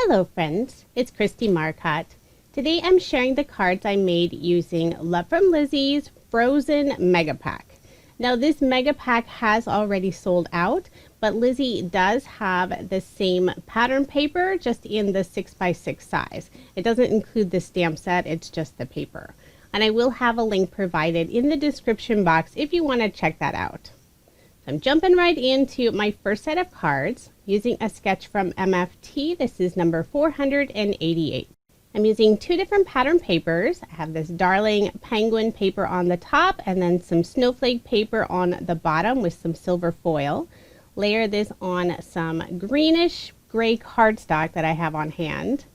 Hello friends, it's Kristie Marcotte. Today I'm sharing the cards I made using Love From Lizi's Frozen Mega Pack. Now this Mega Pack has already sold out, but Lizi does have the same pattern paper, just in the 6x6 size. It doesn't include the stamp set, it's just the paper. And I will have a link provided in the description box if you want to check that out. I'm jumping right into my first set of cards using a sketch from MFT. This is number 488. I'm using two different pattern papers. I have this darling penguin paper on the top and then some snowflake paper on the bottom with some silver foil. Layer this on some greenish gray cardstock that I have on hand.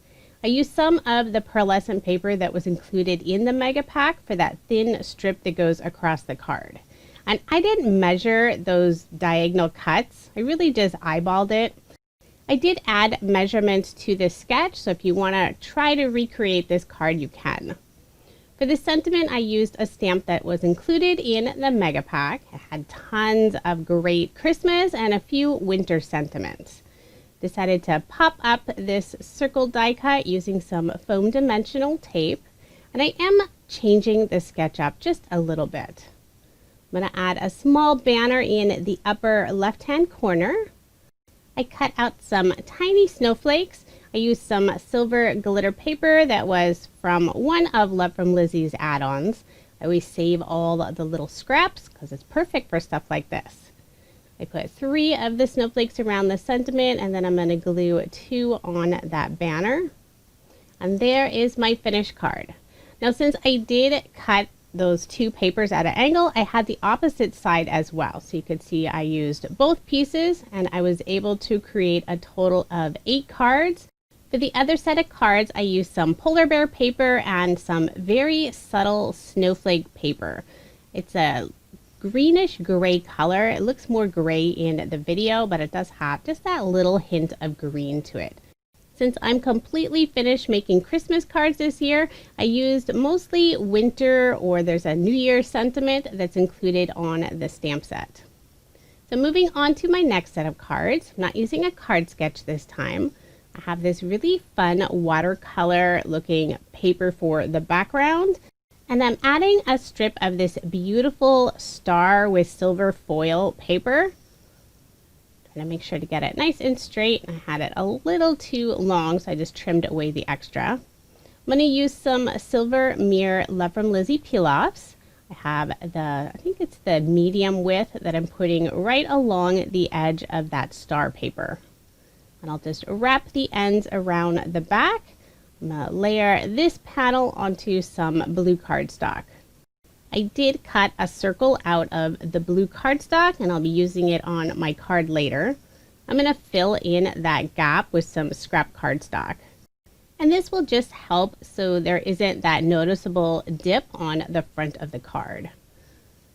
I used some of the pearlescent paper that was included in the Mega Pack for that thin strip that goes across the card. And I didn't measure those diagonal cuts. I really just eyeballed it. I did add measurements to this sketch, so if you want to try to recreate this card, you can. For the sentiment, I used a stamp that was included in the Mega Pack. It had tons of great Christmas and a few winter sentiments. Decided to pop up this circle die cut using some foam dimensional tape. And I am changing the sketch up just a little bit. I'm going to add a small banner in the upper left-hand corner. I cut out some tiny snowflakes. I used some silver glitter paper that was from one of Love From Lizi's add-ons. I always save all the little scraps because it's perfect for stuff like this. I put 3 of the snowflakes around the sentiment, and then I'm going to glue 2 on that banner. And there is my finished card. Now, since I did cut those 2 papers at an angle, I had the opposite side as well. So you could see I used both pieces and I was able to create a total of 8 cards. For the other set of cards, I used some polar bear paper and some very subtle snowflake paper. It's a greenish gray color. It looks more gray in the video, but it does have just that little hint of green to it. Since I'm completely finished making Christmas cards this year, I used mostly winter, or there's a New Year sentiment that's included on the stamp set. So moving on to my next set of cards, I'm not using a card sketch this time. I have this really fun watercolor looking paper for the background. And I'm adding a strip of this beautiful star with silver foil paper. To make sure to get it nice and straight. I had it a little too long, so I just trimmed away the extra. I'm going to use some silver mirror Love From Lizi peel-offs. I have I think it's the medium width that I'm putting right along the edge of that star paper. And I'll just wrap the ends around the back. I'm going to layer this panel onto some blue cardstock. I did cut a circle out of the blue cardstock, and I'll be using it on my card later. I'm going to fill in that gap with some scrap cardstock. And this will just help so there isn't that noticeable dip on the front of the card.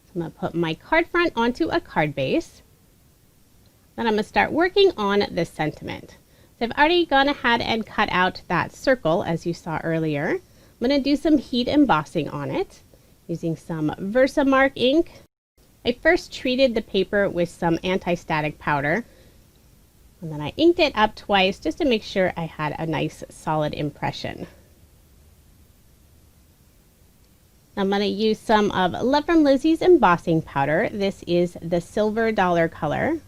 So I'm going to put my card front onto a card base. Then I'm going to start working on the sentiment. So I've already gone ahead and cut out that circle as you saw earlier. I'm going to do some heat embossing on it using some Versamark ink. I first treated the paper with some anti-static powder, and then I inked it up twice just to make sure I had a nice solid impression. I'm going to use some of Love From Lizi's embossing powder. This is the silver dollar color.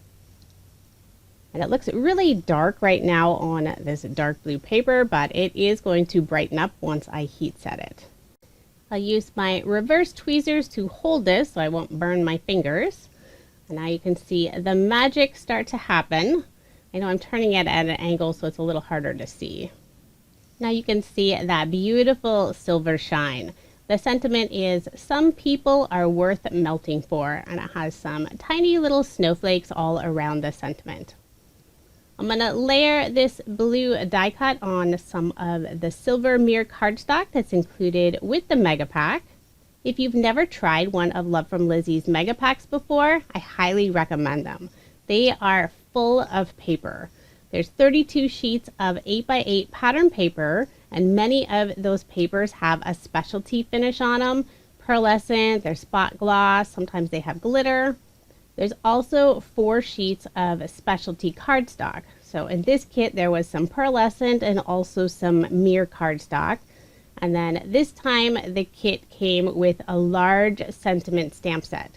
And it looks really dark right now on this dark blue paper, but it is going to brighten up once I heat set it. I'll use my reverse tweezers to hold this so I won't burn my fingers. And now you can see the magic start to happen. I know I'm turning it at an angle so it's a little harder to see. Now you can see that beautiful silver shine. The sentiment is some people are worth melting for, and it has some tiny little snowflakes all around the sentiment. I'm going to layer this blue die cut on some of the silver mirror cardstock that's included with the Mega Pack. If you've never tried one of Love From Lizi's Mega Packs before, I highly recommend them. They are full of paper. There's 32 sheets of 8x8 pattern paper, and many of those papers have a specialty finish on them. Pearlescent, they're spot gloss, sometimes they have glitter. There's also 4 sheets of specialty cardstock. So in this kit, there was some pearlescent and also some mirror cardstock. And then this time the kit came with a large sentiment stamp set.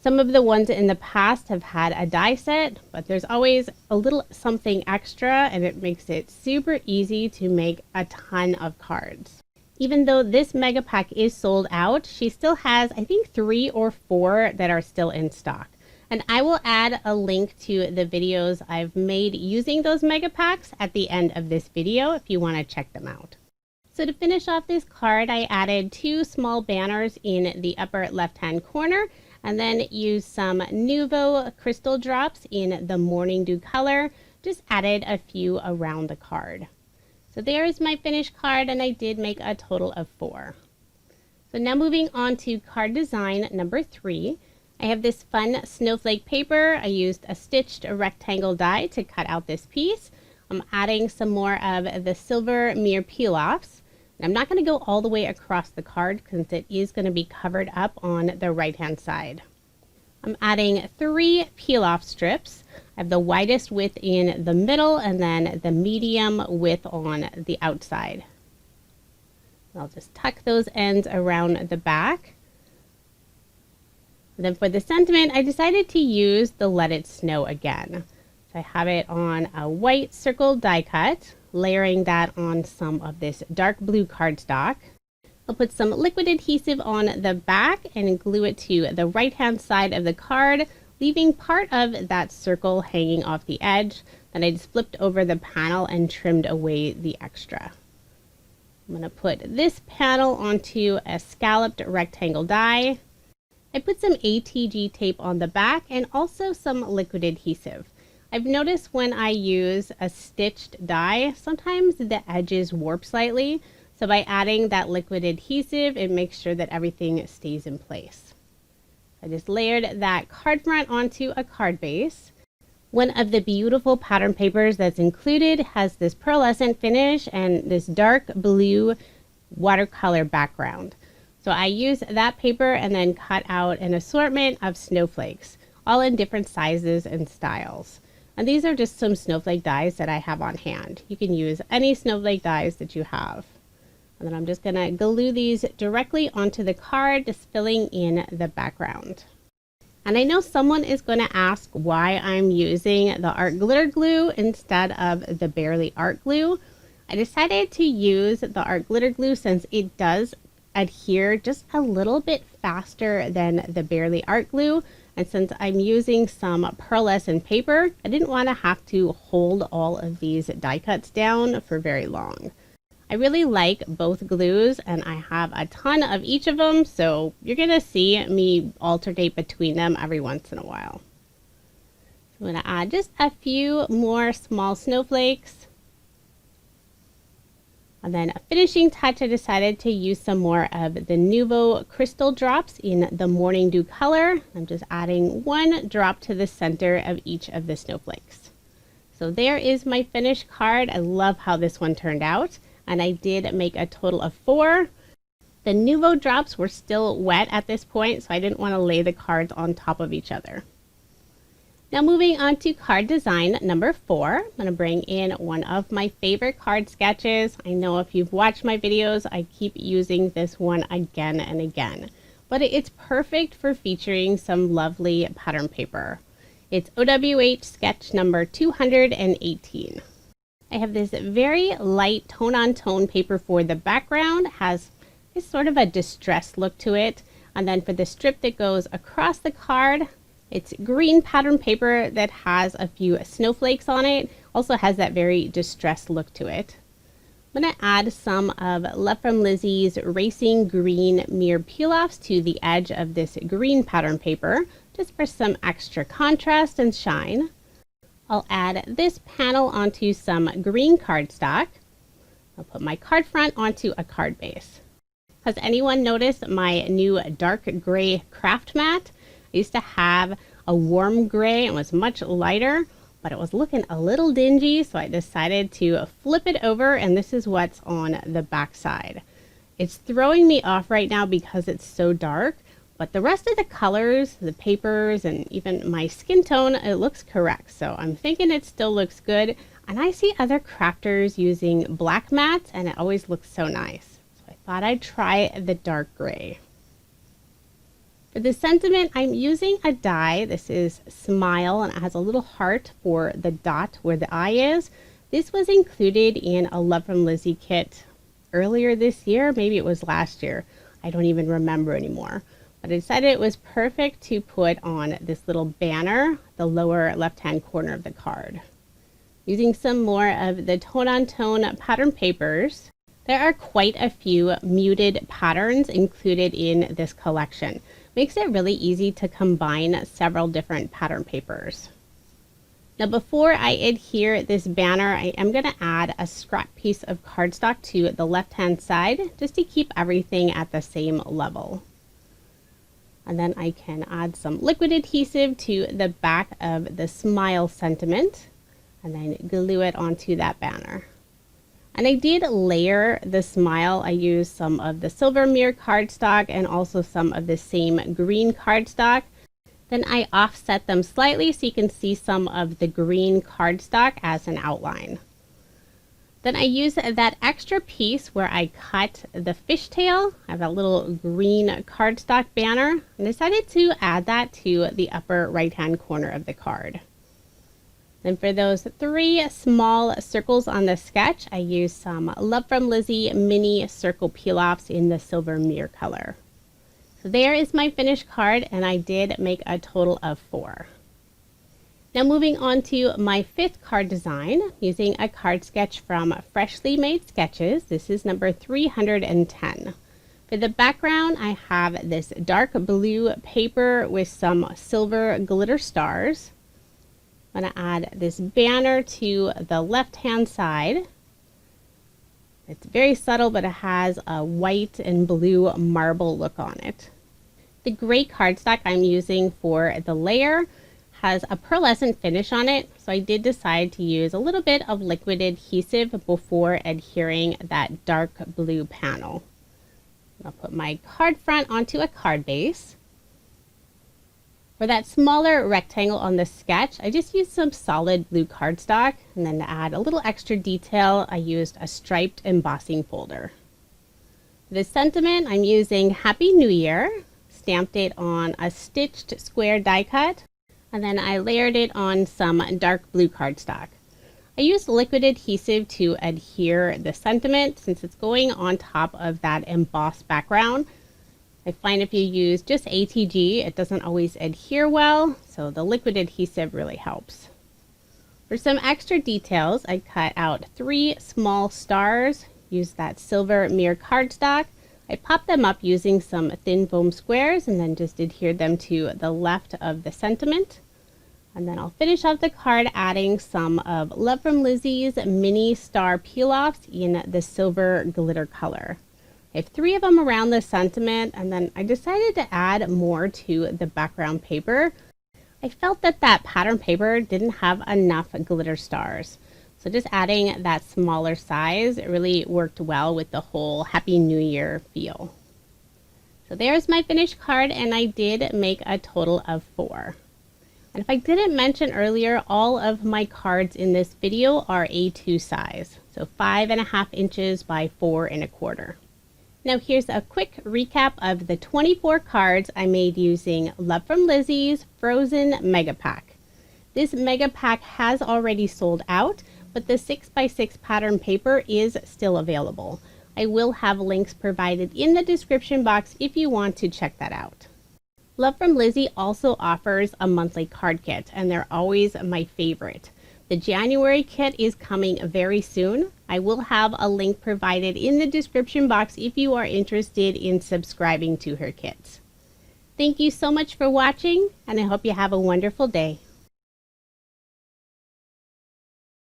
Some of the ones in the past have had a die set, but there's always a little something extra, and it makes it super easy to make a ton of cards. Even though this mega pack is sold out, she still has, I think, 3 or 4 that are still in stock. And I will add a link to the videos I've made using those mega packs at the end of this video if you want to check them out. So to finish off this card, I added 2 small banners in the upper left-hand corner, and then used some Nuvo crystal drops in the Morning Dew color. Just added a few around the card. So there is my finished card, and I did make a total of 4. So now moving on to card design number 3. I have this fun snowflake paper. I used a stitched rectangle die to cut out this piece. I'm adding some more of the silver mirror peel-offs. I'm not going to go all the way across the card because it is going to be covered up on the right hand side. I'm adding 3 peel-off strips. I have the widest width in the middle and then the medium width on the outside. I'll just tuck those ends around the back. And then for the sentiment, I decided to use the Let It Snow again. So I have it on a white circle die cut, layering that on some of this dark blue cardstock. I'll put some liquid adhesive on the back and glue it to the right hand side of the card, leaving part of that circle hanging off the edge. Then I just flipped over the panel and trimmed away the extra. I'm going to put this panel onto a scalloped rectangle die. I put some ATG tape on the back and also some liquid adhesive. I've noticed when I use a stitched die, sometimes the edges warp slightly. So by adding that liquid adhesive, it makes sure that everything stays in place. I just layered that card front onto a card base. One of the beautiful pattern papers that's included has this pearlescent finish and this dark blue watercolor background. So I used that paper and then cut out an assortment of snowflakes, all in different sizes and styles. And these are just some snowflake dies that I have on hand. You can use any snowflake dies that you have. And then I'm just gonna glue these directly onto the card, just filling in the background. And I know someone is gonna ask why I'm using the art glitter glue instead of the Barely art glue. I decided to use the art glitter glue since it does adhere just a little bit faster than the Barely art glue. And since I'm using some pearlescent paper, I didn't want to have to hold all of these die cuts down for very long. I really like both glues and I have a ton of each of them, so you're going to see me alternate between them every once in a while. So I'm going to add just a few more small snowflakes. And then a finishing touch, I decided to use some more of the Nuvo crystal drops in the Morning Dew color. I'm just adding 1 drop to the center of each of the snowflakes. So there is my finished card. I love how this one turned out. And I did make a total of 4. The Nuvo drops were still wet at this point, so I didn't want to lay the cards on top of each other. Now moving on to card design number 4, I'm going to bring in one of my favorite card sketches. I know if you've watched my videos, I keep using this one again and again, but it's perfect for featuring some lovely pattern paper. It's OWH sketch number 218. I have this very light tone-on-tone paper for the background. It has this sort of a distressed look to it. And then for the strip that goes across the card, it's green pattern paper that has a few snowflakes on it. Also has that very distressed look to it. I'm going to add some of Love From Lizi's Racing Green Mirror Peel-Offs to the edge of this green pattern paper, just for some extra contrast and shine. I'll add this panel onto some green cardstock. I'll put my card front onto a card base. Has anyone noticed my new dark gray craft mat? I used to have a warm gray and was much lighter, but it was looking a little dingy, so I decided to flip it over, and this is what's on the back side. It's throwing me off right now because it's so dark, But the rest of the colors, the papers, and even my skin tone, it looks correct. So I'm thinking it still looks good. And I see other crafters using black mats, and it always looks so nice. So I thought I'd try the dark gray. For the sentiment, I'm using a die. This is Smile, and it has a little heart for the dot where the eye is. This was included in a Love From Lizi kit earlier this year. Maybe it was last year. I don't even remember anymore. But I decided it was perfect to put on this little banner, the lower left-hand corner of the card. Using some more of the tone-on-tone pattern papers, there are quite a few muted patterns included in this collection. Makes it really easy to combine several different pattern papers. Now before I adhere this banner, I am going to add a scrap piece of cardstock to the left-hand side just to keep everything at the same level. And then I can add some liquid adhesive to the back of the Smile sentiment and then glue it onto that banner. And I did layer the Smile. I used some of the silver mirror cardstock and also some of the same green cardstock. Then I offset them slightly so you can see some of the green cardstock as an outline. Then I used that extra piece where I cut the fishtail. I have a little green cardstock banner and decided to add that to the upper right-hand corner of the card. Then for those 3 small circles on the sketch, I used some Love From Lizi mini circle peel-offs in the silver mirror color. So there is my finished card, and I did make a total of 4. Now moving on to my 5th card design, using a card sketch from Freshly Made Sketches. This is number 310. For the background, I have this dark blue paper with some silver glitter stars. I'm going to add this banner to the left-hand side. It's very subtle, but it has a white and blue marble look on it. The gray cardstock I'm using for the layer has a pearlescent finish on it, so I did decide to use a little bit of liquid adhesive before adhering that dark blue panel. I'll put my card front onto a card base. For that smaller rectangle on the sketch, I just used some solid blue cardstock, and then to add a little extra detail, I used a striped embossing folder. For the sentiment, I'm using Happy New Year, stamped it on a stitched square die cut, and then I layered it on some dark blue cardstock. I used liquid adhesive to adhere the sentiment since it's going on top of that embossed background. I find if you use just ATG, it doesn't always adhere well, so the liquid adhesive really helps. For some extra details, I cut out 3 small stars, used that silver mirror cardstock. I popped them up using some thin foam squares and then just adhered them to the left of the sentiment. And then I'll finish off the card adding some of Love From Lizi's mini star peel-offs in the silver glitter color. I have 3 of them around the sentiment, and then I decided to add more to the background paper. I felt that that pattern paper didn't have enough glitter stars. So just adding that smaller size, it really worked well with the whole Happy New Year feel. So there's my finished card, and I did make a total of 4. And if I didn't mention earlier, all of my cards in this video are A2 size. So 5.5 inches by 4 1/4. Now here's a quick recap of the 24 cards I made using Love From Lizi's Frozen Mega Pack. This Mega Pack has already sold out, but the 6x6 pattern paper is still available. I will have links provided in the description box if you want to check that out. Love From Lizi also offers a monthly card kit, and they're always my favorite. The January kit is coming very soon. I will have a link provided in the description box if you are interested in subscribing to her kits. Thank you so much for watching, and I hope you have a wonderful day.